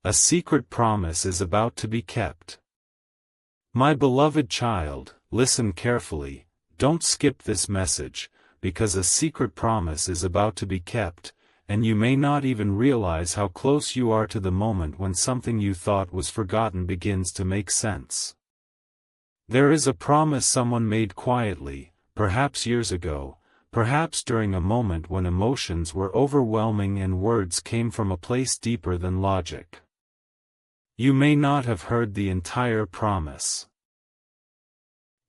A secret promise is about to be kept. My beloved child, listen carefully, don't skip this message, because a secret promise is about to be kept, and you may not even realize how close you are to the moment when something you thought was forgotten begins to make sense. There is a promise someone made quietly, perhaps years ago, perhaps during a moment when emotions were overwhelming and words came from a place deeper than logic. You may not have heard the entire promise.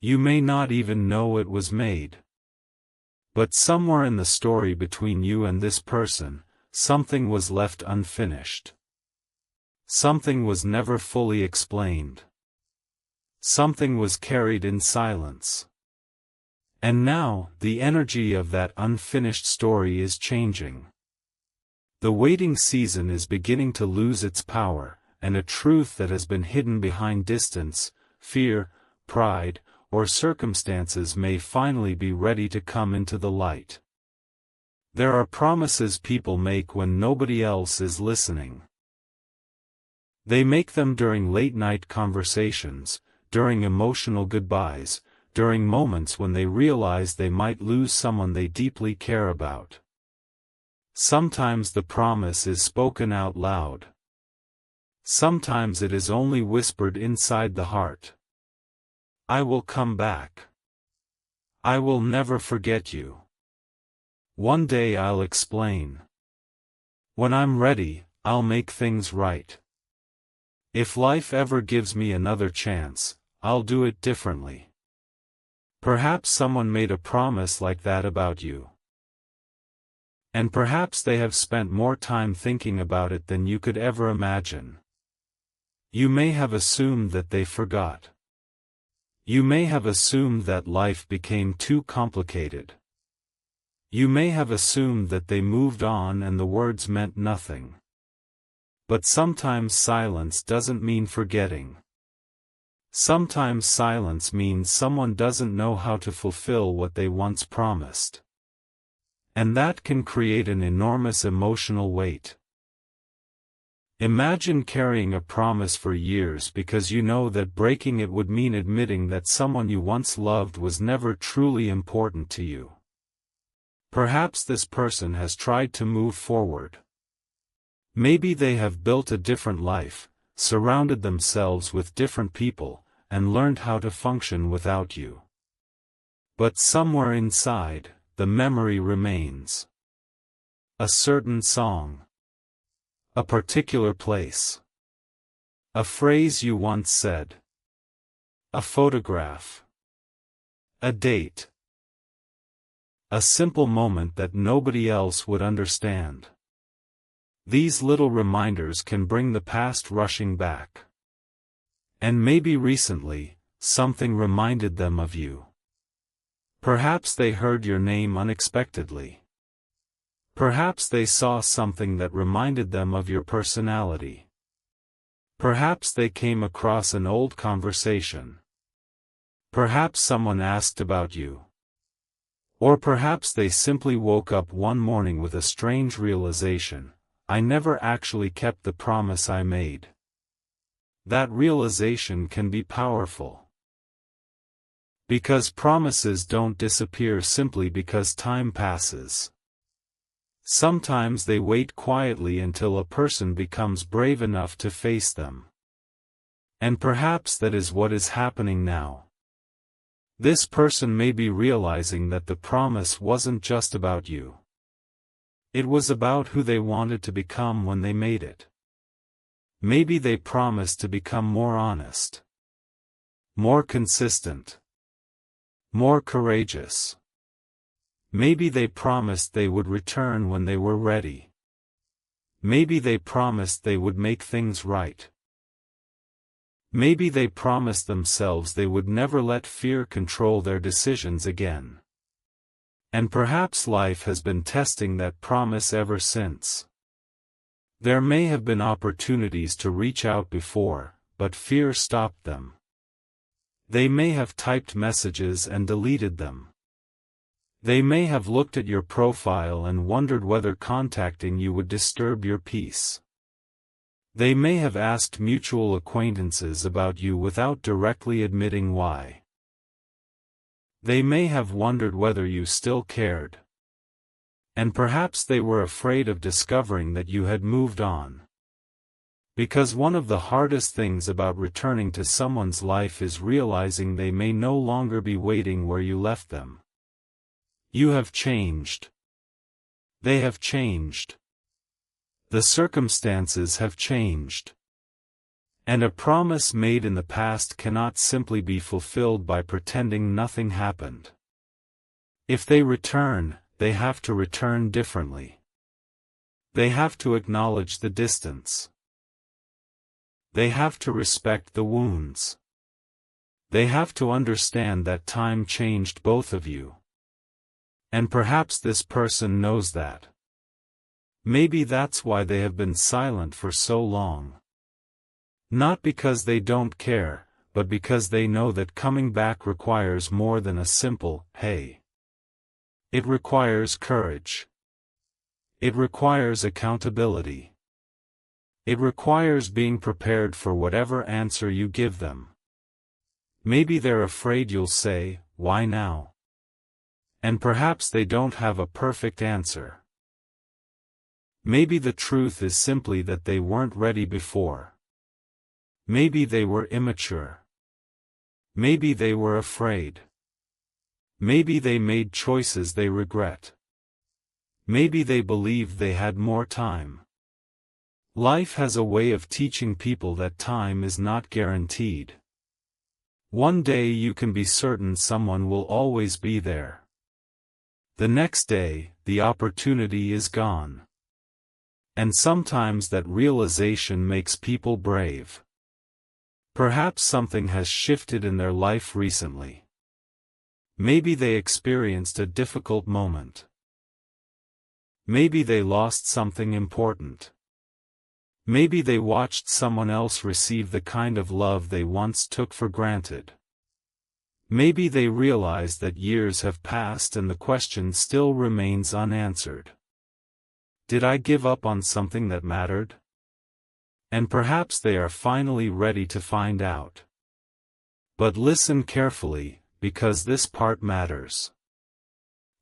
You may not even know it was made. But somewhere in the story between you and this person, something was left unfinished. Something was never fully explained. Something was carried in silence. And now, the energy of that unfinished story is changing. The waiting season is beginning to lose its power, and a truth that has been hidden behind distance, fear, pride, or circumstances may finally be ready to come into the light. There are promises people make when nobody else is listening. They make them during late-night conversations, during emotional goodbyes, during moments when they realize they might lose someone they deeply care about. Sometimes the promise is spoken out loud. Sometimes it is only whispered inside the heart. I will come back. I will never forget you. One day I'll explain. When I'm ready, I'll make things right. If life ever gives me another chance, I'll do it differently. Perhaps someone made a promise like that about you. And perhaps they have spent more time thinking about it than you could ever imagine. You may have assumed that they forgot. You may have assumed that life became too complicated. You may have assumed that they moved on and the words meant nothing. But sometimes silence doesn't mean forgetting. Sometimes silence means someone doesn't know how to fulfill what they once promised. And that can create an enormous emotional weight. Imagine carrying a promise for years because you know that breaking it would mean admitting that someone you once loved was never truly important to you. Perhaps this person has tried to move forward. Maybe they have built a different life, surrounded themselves with different people, and learned how to function without you. But somewhere inside, the memory remains. A certain song. A particular place. A phrase you once said. A photograph. A date. A simple moment that nobody else would understand. These little reminders can bring the past rushing back. And maybe recently, something reminded them of you. Perhaps they heard your name unexpectedly. Perhaps they saw something that reminded them of your personality. Perhaps they came across an old conversation. Perhaps someone asked about you. Or perhaps they simply woke up one morning with a strange realization: I never actually kept the promise I made. That realization can be powerful. Because promises don't disappear simply because time passes. Sometimes they wait quietly until a person becomes brave enough to face them. And perhaps that is what is happening now. This person may be realizing that the promise wasn't just about you. It was about who they wanted to become when they made it. Maybe they promised to become more honest, more consistent, more courageous. Maybe they promised they would return when they were ready. Maybe they promised they would make things right. Maybe they promised themselves they would never let fear control their decisions again. And perhaps life has been testing that promise ever since. There may have been opportunities to reach out before, but fear stopped them. They may have typed messages and deleted them. They may have looked at your profile and wondered whether contacting you would disturb your peace. They may have asked mutual acquaintances about you without directly admitting why. They may have wondered whether you still cared. And perhaps they were afraid of discovering that you had moved on. Because one of the hardest things about returning to someone's life is realizing they may no longer be waiting where you left them. You have changed. They have changed. The circumstances have changed. And a promise made in the past cannot simply be fulfilled by pretending nothing happened. If they return, they have to return differently. They have to acknowledge the distance. They have to respect the wounds. They have to understand that time changed both of you. And perhaps this person knows that. Maybe that's why they have been silent for so long. Not because they don't care, but because they know that coming back requires more than a simple, "Hey." It requires courage. It requires accountability. It requires being prepared for whatever answer you give them. Maybe they're afraid you'll say, "Why now?" And perhaps they don't have a perfect answer. Maybe the truth is simply that they weren't ready before. Maybe they were immature. Maybe they were afraid. Maybe they made choices they regret. Maybe they believed they had more time. Life has a way of teaching people that time is not guaranteed. One day you can be certain someone will always be there. The next day, the opportunity is gone. And sometimes that realization makes people brave. Perhaps something has shifted in their life recently. Maybe they experienced a difficult moment. Maybe they lost something important. Maybe they watched someone else receive the kind of love they once took for granted. Maybe they realized that years have passed and the question still remains unanswered. Did I give up on something that mattered? And perhaps they are finally ready to find out. But listen carefully, because this part matters.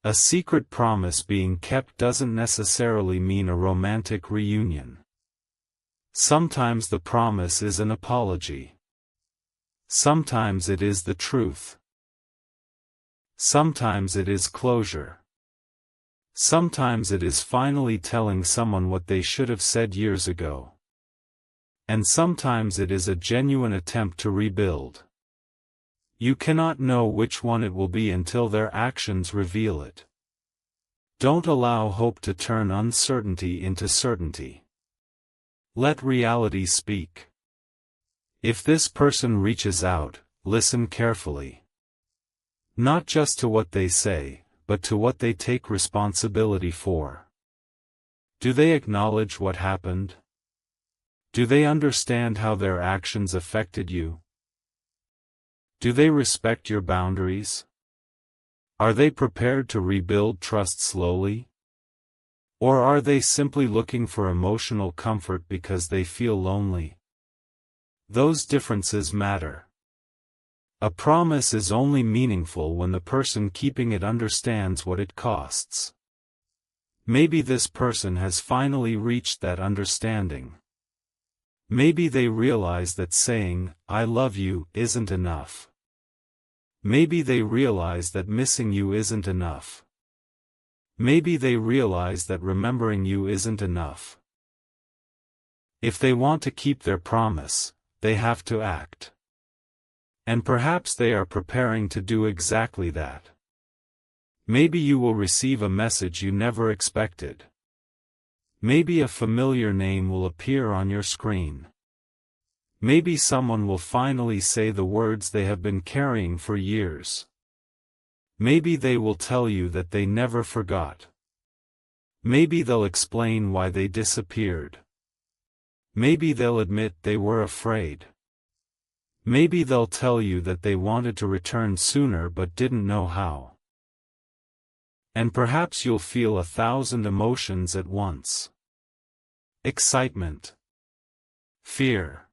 A secret promise being kept doesn't necessarily mean a romantic reunion. Sometimes the promise is an apology. Sometimes it is the truth. Sometimes it is closure. Sometimes it is finally telling someone what they should have said years ago. And sometimes it is a genuine attempt to rebuild. You cannot know which one it will be until their actions reveal it. Don't allow hope to turn uncertainty into certainty. Let reality speak. If this person reaches out, listen carefully. Not just to what they say, but to what they take responsibility for. Do they acknowledge what happened? Do they understand how their actions affected you? Do they respect your boundaries? Are they prepared to rebuild trust slowly? Or are they simply looking for emotional comfort because they feel lonely? Those differences matter. A promise is only meaningful when the person keeping it understands what it costs. Maybe this person has finally reached that understanding. Maybe they realize that saying, "I love you," isn't enough. Maybe they realize that missing you isn't enough. Maybe they realize that remembering you isn't enough. If they want to keep their promise, they have to act. And perhaps they are preparing to do exactly that. Maybe you will receive a message you never expected. Maybe a familiar name will appear on your screen. Maybe someone will finally say the words they have been carrying for years. Maybe they will tell you that they never forgot. Maybe they'll explain why they disappeared. Maybe they'll admit they were afraid. Maybe they'll tell you that they wanted to return sooner but didn't know how. And perhaps you'll feel 1,000 emotions at once. Excitement. fear,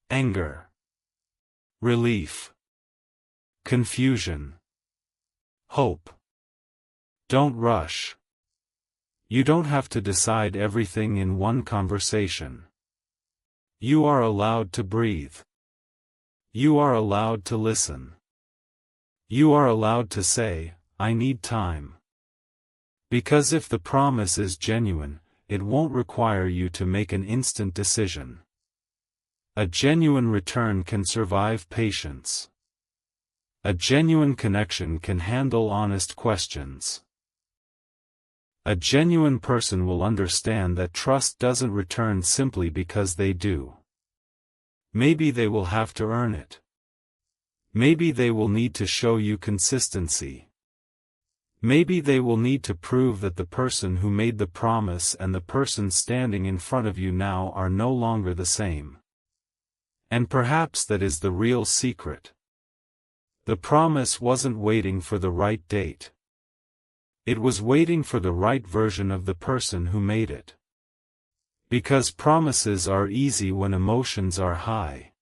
anger, relief, confusion, hope. Don't rush. You don't have to decide everything in one conversation. You are allowed to breathe. You are allowed to listen. You are allowed to say, I need time. Because if the promise is genuine, it won't require you to make an instant decision. A genuine return can survive patience. A genuine connection can handle honest questions. A genuine person will understand that trust doesn't return simply because they do. Maybe they will have to earn it. Maybe they will need to show you consistency. Maybe they will need to prove that the person who made the promise and the person standing in front of you now are no longer the same. And perhaps that is the real secret. The promise wasn't waiting for the right date. It was waiting for the right version of the person who made it. Because promises are easy when emotions are high.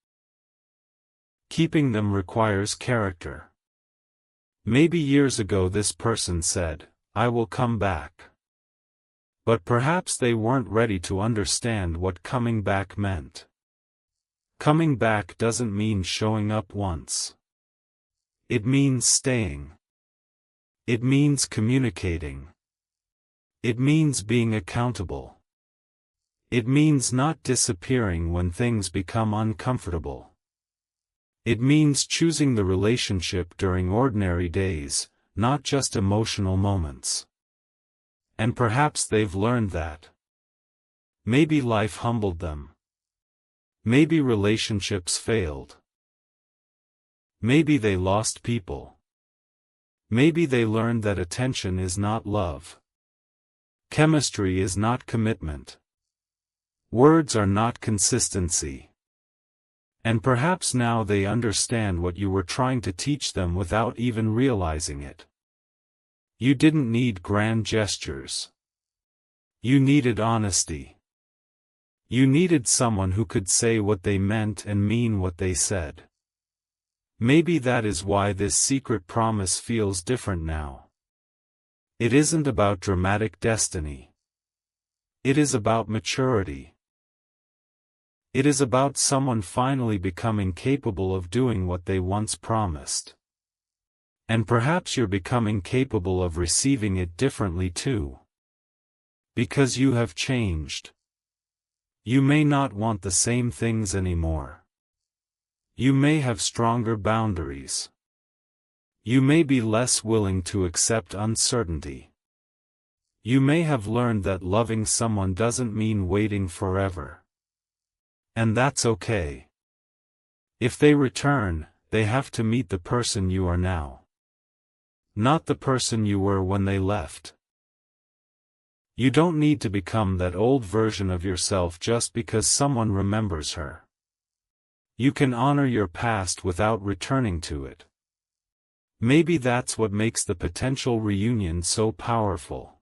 Keeping them requires character. Maybe years ago this person said, I will come back. But perhaps they weren't ready to understand what coming back meant. Coming back doesn't mean showing up once. It means staying. It means communicating. It means being accountable. It means not disappearing when things become uncomfortable. It means choosing the relationship during ordinary days, not just emotional moments. And perhaps they've learned that. Maybe life humbled them. Maybe relationships failed. Maybe they lost people. Maybe they learned that attention is not love. Chemistry is not commitment. Words are not consistency. And perhaps now they understand what you were trying to teach them without even realizing it. You didn't need grand gestures. You needed honesty. You needed someone who could say what they meant and mean what they said. Maybe that is why this secret promise feels different now. It isn't about dramatic destiny. It is about maturity. It is about someone finally becoming capable of doing what they once promised. And perhaps you're becoming capable of receiving it differently too. Because you have changed. You may not want the same things anymore. You may have stronger boundaries. You may be less willing to accept uncertainty. You may have learned that loving someone doesn't mean waiting forever. And that's okay. If they return, they have to meet the person you are now. Not the person you were when they left. You don't need to become that old version of yourself just because someone remembers her. You can honor your past without returning to it. Maybe that's what makes the potential reunion so powerful.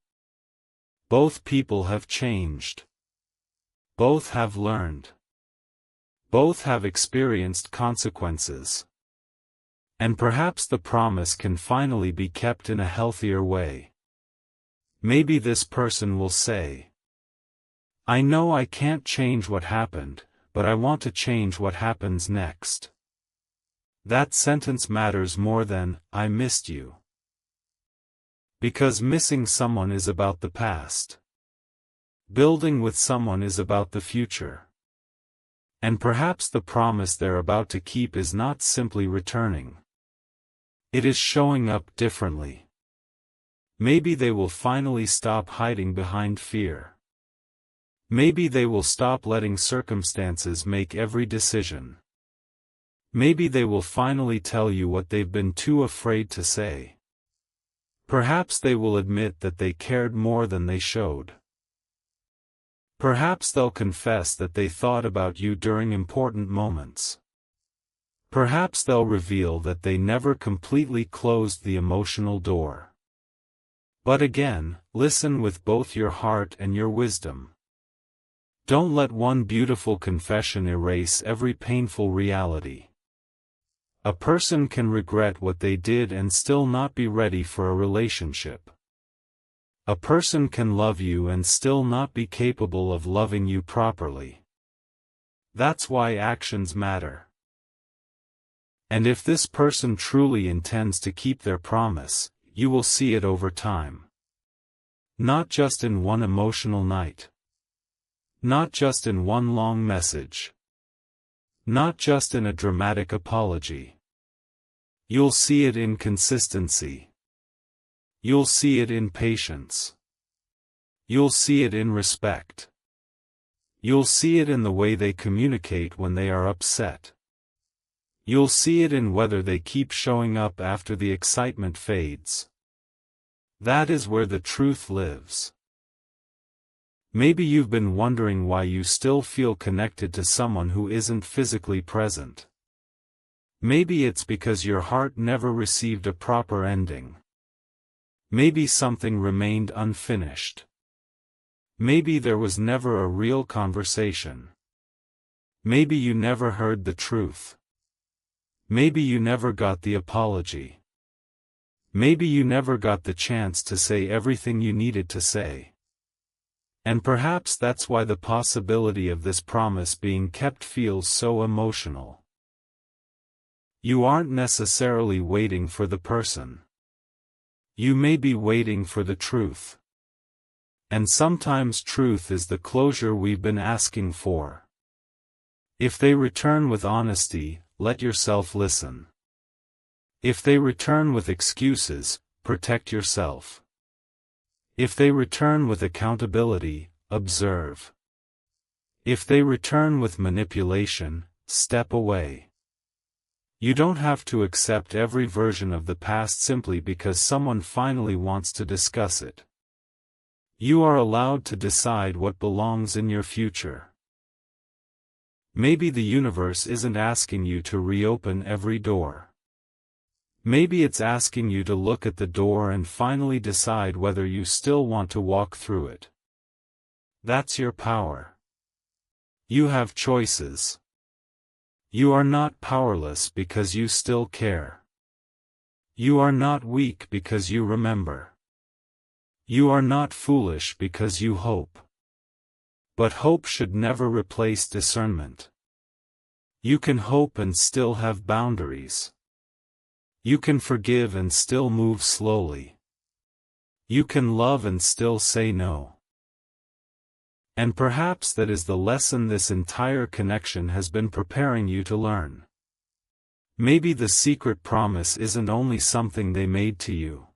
Both people have changed. Both have learned. Both have experienced consequences. And perhaps the promise can finally be kept in a healthier way. Maybe this person will say, I know I can't change what happened, but I want to change what happens next. That sentence matters more than, I missed you. Because missing someone is about the past. Building with someone is about the future. And perhaps the promise they're about to keep is not simply returning. It is showing up differently. Maybe they will finally stop hiding behind fear. Maybe they will stop letting circumstances make every decision. Maybe they will finally tell you what they've been too afraid to say. Perhaps they will admit that they cared more than they showed. Perhaps they'll confess that they thought about you during important moments. Perhaps they'll reveal that they never completely closed the emotional door. But again, listen with both your heart and your wisdom. Don't let one beautiful confession erase every painful reality. A person can regret what they did and still not be ready for a relationship. A person can love you and still not be capable of loving you properly. That's why actions matter. And if this person truly intends to keep their promise, you will see it over time. Not just in one emotional night. Not just in one long message. Not just in a dramatic apology. You'll see it in consistency. You'll see it in patience. You'll see it in respect. You'll see it in the way they communicate when they are upset. You'll see it in whether they keep showing up after the excitement fades. That is where the truth lives. Maybe you've been wondering why you still feel connected to someone who isn't physically present. Maybe it's because your heart never received a proper ending. Maybe something remained unfinished. Maybe there was never a real conversation. Maybe you never heard the truth. Maybe you never got the apology. Maybe you never got the chance to say everything you needed to say. And perhaps that's why the possibility of this promise being kept feels so emotional. You aren't necessarily waiting for the person. You may be waiting for the truth. And sometimes truth is the closure we've been asking for. If they return with honesty, let yourself listen. If they return with excuses, protect yourself. If they return with accountability, observe. If they return with manipulation, step away. You don't have to accept every version of the past simply because someone finally wants to discuss it. You are allowed to decide what belongs in your future. Maybe the universe isn't asking you to reopen every door. Maybe it's asking you to look at the door and finally decide whether you still want to walk through it. That's your power. You have choices. You are not powerless because you still care. You are not weak because you remember. You are not foolish because you hope. But hope should never replace discernment. You can hope and still have boundaries. You can forgive and still move slowly. You can love and still say no. And perhaps that is the lesson this entire connection has been preparing you to learn. Maybe the secret promise isn't only something they made to you.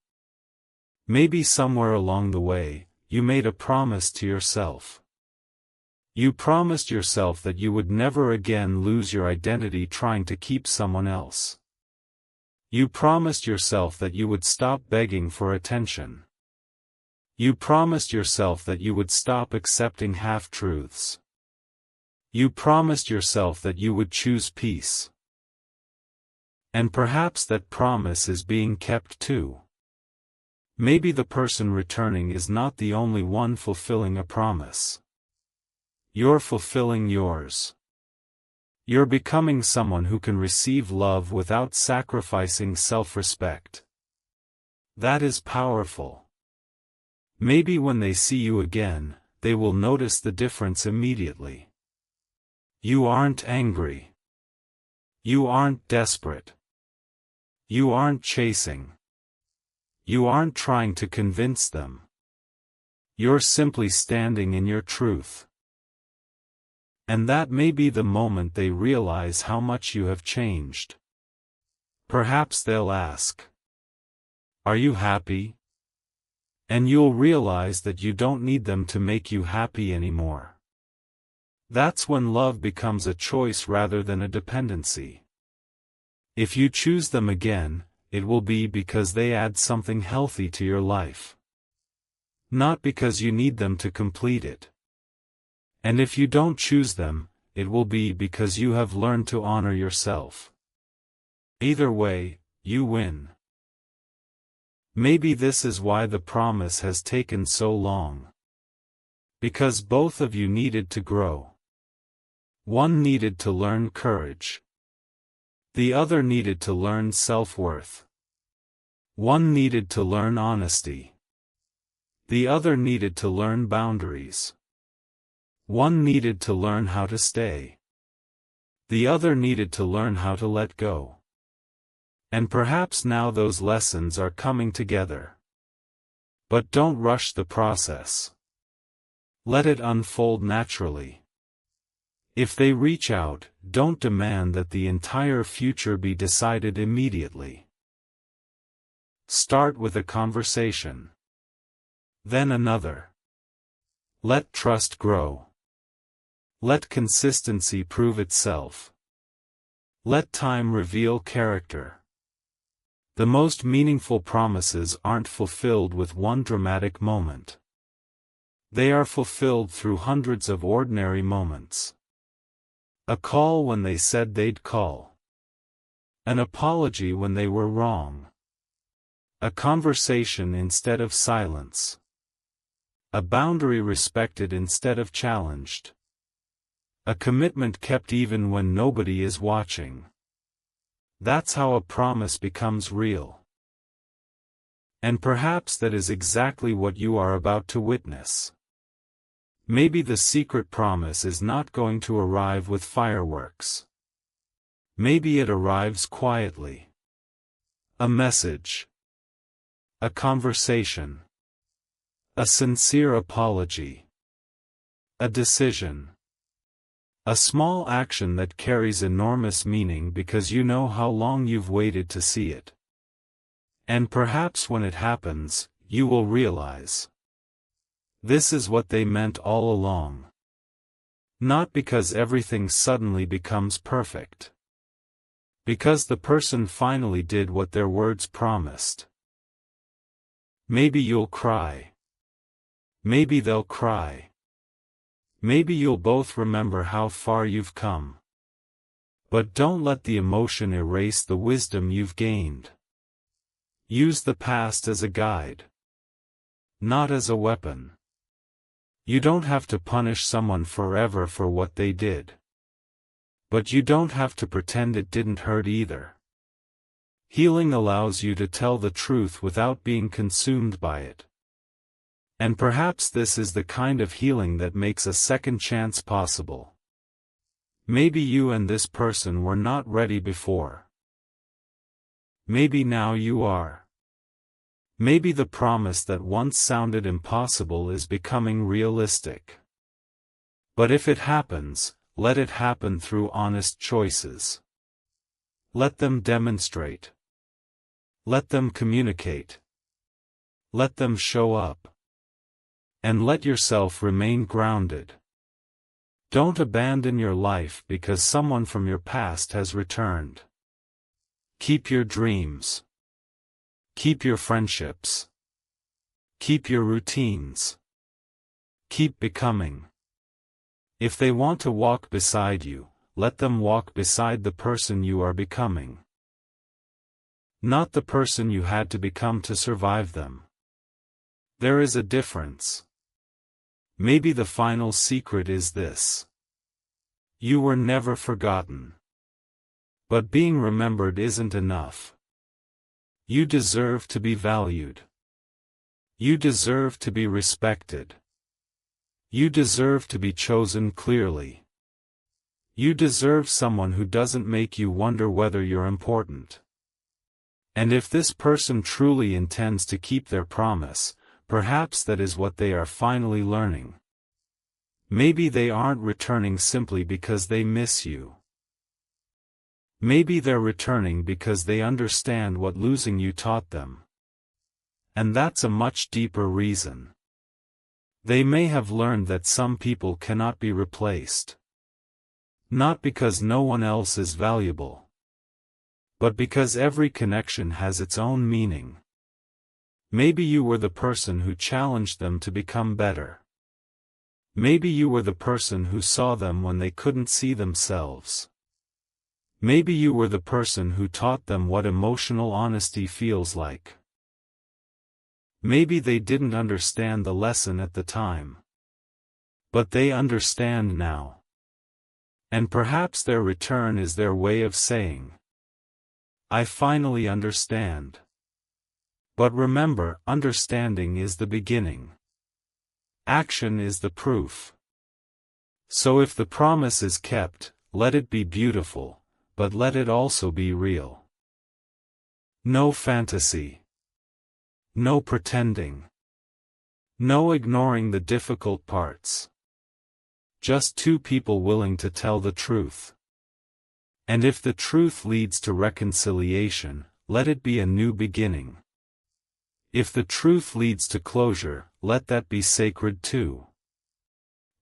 Maybe somewhere along the way, you made a promise to yourself. You promised yourself that you would never again lose your identity trying to keep someone else. You promised yourself that you would stop begging for attention. You promised yourself that you would stop accepting half-truths. You promised yourself that you would choose peace. And perhaps that promise is being kept too. Maybe the person returning is not the only one fulfilling a promise. You're fulfilling yours. You're becoming someone who can receive love without sacrificing self-respect. That is powerful. Maybe when they see you again, they will notice the difference immediately. You aren't angry. You aren't desperate. You aren't chasing. You aren't trying to convince them. You're simply standing in your truth. And that may be the moment they realize how much you have changed. Perhaps they'll ask, "Are you happy?" And you'll realize that you don't need them to make you happy anymore. That's when love becomes a choice rather than a dependency. If you choose them again, it will be because they add something healthy to your life. Not because you need them to complete it. And if you don't choose them, it will be because you have learned to honor yourself. Either way, you win. Maybe this is why the promise has taken so long. Because both of you needed to grow. One needed to learn courage. The other needed to learn self-worth. One needed to learn honesty. The other needed to learn boundaries. One needed to learn how to stay. The other needed to learn how to let go. And perhaps now those lessons are coming together. But don't rush the process. Let it unfold naturally. If they reach out, don't demand that the entire future be decided immediately. Start with a conversation. Then another. Let trust grow. Let consistency prove itself. Let time reveal character. The most meaningful promises aren't fulfilled with one dramatic moment. They are fulfilled through hundreds of ordinary moments. A call when they said they'd call. An apology when they were wrong. A conversation instead of silence. A boundary respected instead of challenged. A commitment kept even when nobody is watching. That's how a promise becomes real. And perhaps that is exactly what you are about to witness. Maybe the secret promise is not going to arrive with fireworks. Maybe it arrives quietly. A message. A conversation. A sincere apology. A decision. A small action that carries enormous meaning because you know how long you've waited to see it. And perhaps when it happens, you will realize. This is what they meant all along. Not because everything suddenly becomes perfect. Because the person finally did what their words promised. Maybe you'll cry. Maybe they'll cry. Maybe you'll both remember how far you've come. But don't let the emotion erase the wisdom you've gained. Use the past as a guide. Not as a weapon. You don't have to punish someone forever for what they did. But you don't have to pretend it didn't hurt either. Healing allows you to tell the truth without being consumed by it. And perhaps this is the kind of healing that makes a second chance possible. Maybe you and this person were not ready before. Maybe now you are. Maybe the promise that once sounded impossible is becoming realistic. But if it happens, let it happen through honest choices. Let them demonstrate. Let them communicate. Let them show up. And let yourself remain grounded. Don't abandon your life because someone from your past has returned. Keep your dreams. Keep your friendships. Keep your routines. Keep becoming. If they want to walk beside you, let them walk beside the person you are becoming. Not the person you had to become to survive them. There is a difference. Maybe the final secret is this. You were never forgotten. But being remembered isn't enough. You deserve to be valued. You deserve to be respected. You deserve to be chosen clearly. You deserve someone who doesn't make you wonder whether you're important. And if this person truly intends to keep their promise, perhaps that is what they are finally learning. Maybe they aren't returning simply because they miss you. Maybe they're returning because they understand what losing you taught them. And that's a much deeper reason. They may have learned that some people cannot be replaced. Not because no one else is valuable. But because every connection has its own meaning. Maybe you were the person who challenged them to become better. Maybe you were the person who saw them when they couldn't see themselves. Maybe you were the person who taught them what emotional honesty feels like. Maybe they didn't understand the lesson at the time. But they understand now. And perhaps their return is their way of saying, I finally understand. But remember, understanding is the beginning. Action is the proof. So if the promise is kept, let it be beautiful, but let it also be real. No fantasy. No pretending. No ignoring the difficult parts. Just two people willing to tell the truth. And if the truth leads to reconciliation, let it be a new beginning. If the truth leads to closure, let that be sacred too.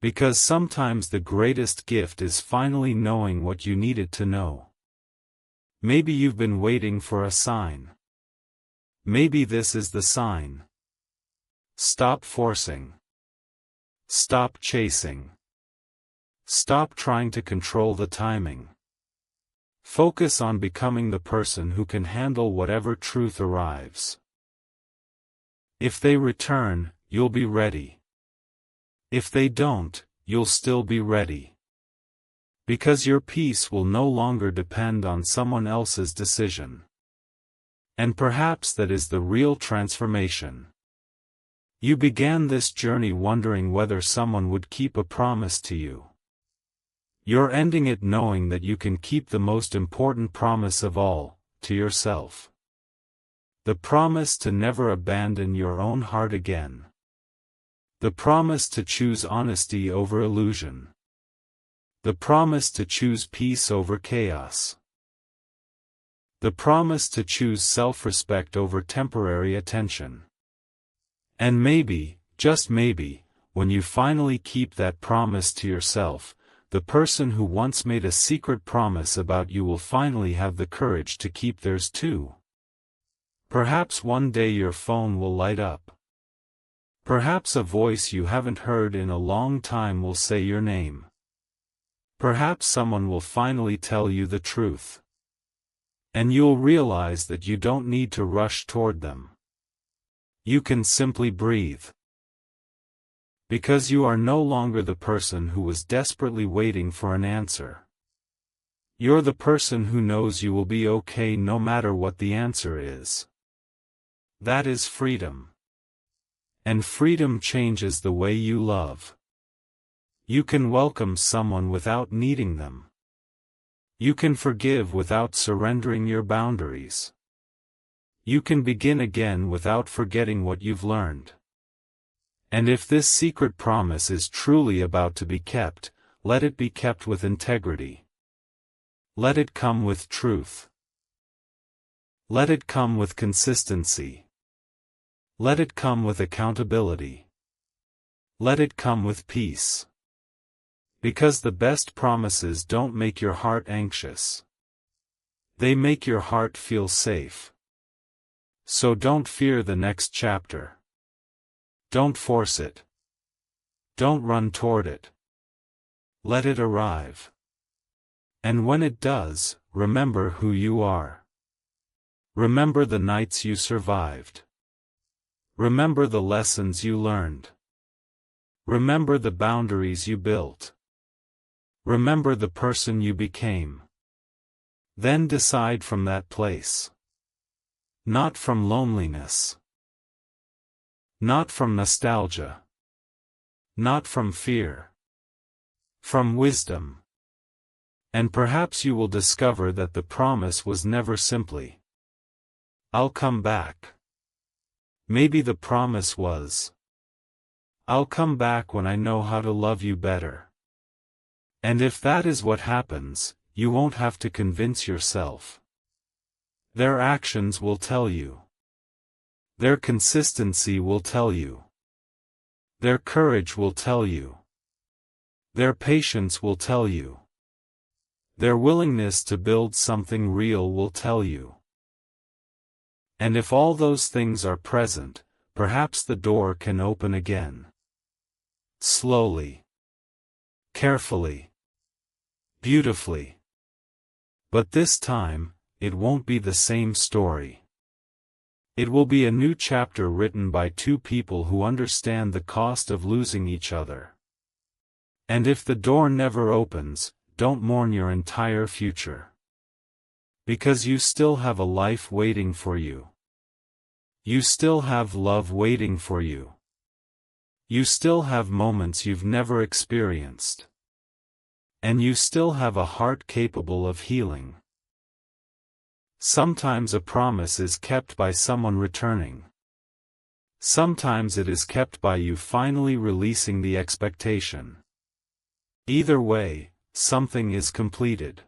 Because sometimes the greatest gift is finally knowing what you needed to know. Maybe you've been waiting for a sign. Maybe this is the sign. Stop forcing. Stop chasing. Stop trying to control the timing. Focus on becoming the person who can handle whatever truth arrives. If they return, you'll be ready. If they don't, you'll still be ready. Because your peace will no longer depend on someone else's decision. And perhaps that is the real transformation. You began this journey wondering whether someone would keep a promise to you. You're ending it knowing that you can keep the most important promise of all, to yourself. The promise to never abandon your own heart again. The promise to choose honesty over illusion. The promise to choose peace over chaos. The promise to choose self-respect over temporary attention. And maybe, just maybe, when you finally keep that promise to yourself, the person who once made a secret promise about you will finally have the courage to keep theirs too. Perhaps one day your phone will light up. Perhaps a voice you haven't heard in a long time will say your name. Perhaps someone will finally tell you the truth. And you'll realize that you don't need to rush toward them. You can simply breathe. Because you are no longer the person who was desperately waiting for an answer. You're the person who knows you will be okay no matter what the answer is. That is freedom. And freedom changes the way you love. You can welcome someone without needing them. You can forgive without surrendering your boundaries. You can begin again without forgetting what you've learned. And if this secret promise is truly about to be kept, let it be kept with integrity. Let it come with truth. Let it come with consistency. Let it come with accountability. Let it come with peace. Because the best promises don't make your heart anxious. They make your heart feel safe. So don't fear the next chapter. Don't force it. Don't run toward it. Let it arrive. And when it does, remember who you are. Remember the nights you survived. Remember the lessons you learned. Remember the boundaries you built. Remember the person you became. Then decide from that place. Not from loneliness. Not from nostalgia. Not from fear. From wisdom. And perhaps you will discover that the promise was never simply, I'll come back. Maybe the promise was, I'll come back when I know how to love you better. And if that is what happens, you won't have to convince yourself. Their actions will tell you. Their consistency will tell you. Their courage will tell you. Their patience will tell you. Their willingness to build something real will tell you. And if all those things are present, perhaps the door can open again. Slowly. Carefully. Beautifully. But this time, it won't be the same story. It will be a new chapter written by two people who understand the cost of losing each other. And if the door never opens, don't mourn your entire future. Because you still have a life waiting for you. You still have love waiting for you. You still have moments you've never experienced. And you still have a heart capable of healing. Sometimes a promise is kept by someone returning. Sometimes it is kept by you finally releasing the expectation. Either way, something is completed.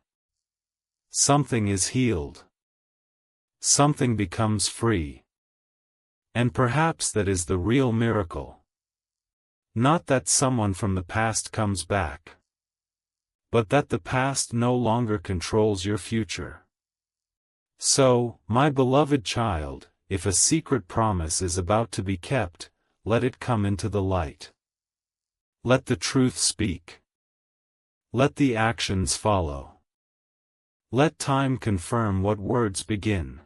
Something is healed. Something becomes free. And perhaps that is the real miracle. Not that someone from the past comes back, but that the past no longer controls your future. So, my beloved child, if a secret promise is about to be kept, let it come into the light. Let the truth speak. Let the actions follow. Let time confirm what words begin.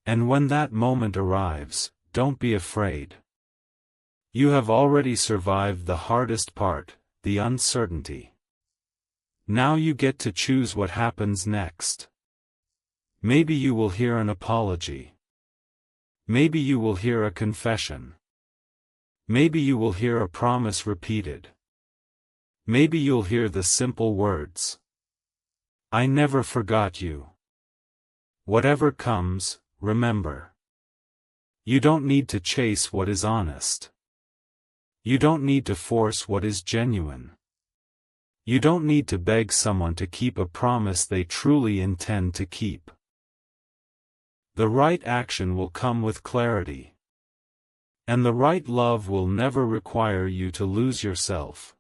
And when that moment arrives, don't be afraid. You have already survived the hardest part, the uncertainty. Now you get to choose what happens next. Maybe you will hear an apology. Maybe you will hear a confession. Maybe you will hear a promise repeated. Maybe you'll hear the simple words, "I never forgot you." Whatever comes, remember. You don't need to chase what is honest. You don't need to force what is genuine. You don't need to beg someone to keep a promise they truly intend to keep. The right action will come with clarity. And the right love will never require you to lose yourself.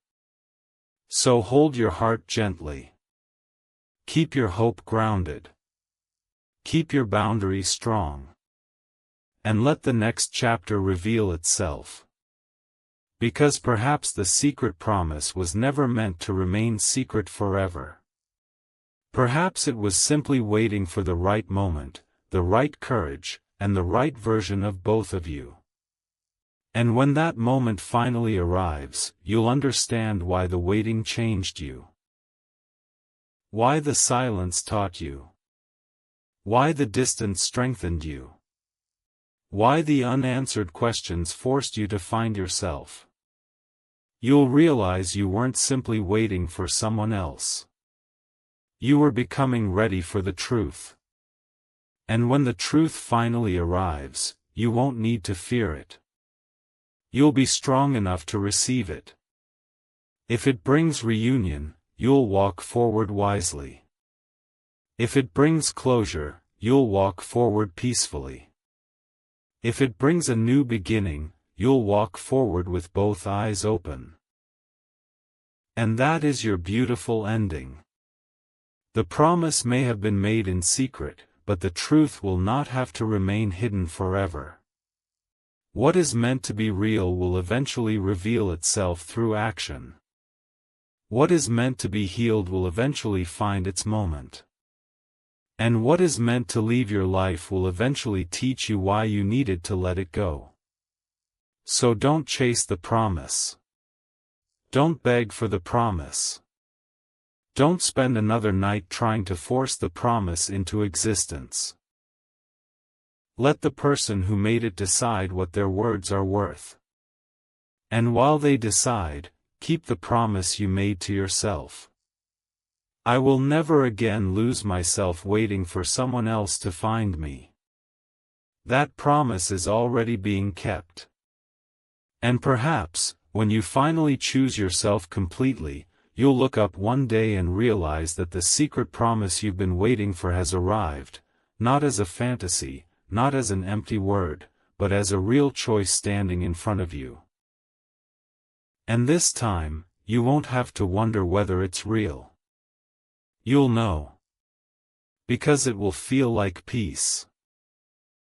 So hold your heart gently. Keep your hope grounded. Keep your boundaries strong. And let the next chapter reveal itself. Because perhaps the secret promise was never meant to remain secret forever. Perhaps it was simply waiting for the right moment, the right courage, and the right version of both of you. And when that moment finally arrives, you'll understand why the waiting changed you. Why the silence taught you. Why the distance strengthened you. Why the unanswered questions forced you to find yourself. You'll realize you weren't simply waiting for someone else. You were becoming ready for the truth. And when the truth finally arrives, you won't need to fear it. You'll be strong enough to receive it. If it brings reunion, you'll walk forward wisely. If it brings closure, you'll walk forward peacefully. If it brings a new beginning, you'll walk forward with both eyes open. And that is your beautiful ending. The promise may have been made in secret, but the truth will not have to remain hidden forever. What is meant to be real will eventually reveal itself through action. What is meant to be healed will eventually find its moment. And what is meant to leave your life will eventually teach you why you needed to let it go. So don't chase the promise. Don't beg for the promise. Don't spend another night trying to force the promise into existence. Let the person who made it decide what their words are worth. And while they decide, keep the promise you made to yourself. I will never again lose myself waiting for someone else to find me. That promise is already being kept. And perhaps, when you finally choose yourself completely, you'll look up one day and realize that the secret promise you've been waiting for has arrived, not as a fantasy, not as an empty word, but as a real choice standing in front of you. And this time, you won't have to wonder whether it's real. You'll know. Because it will feel like peace.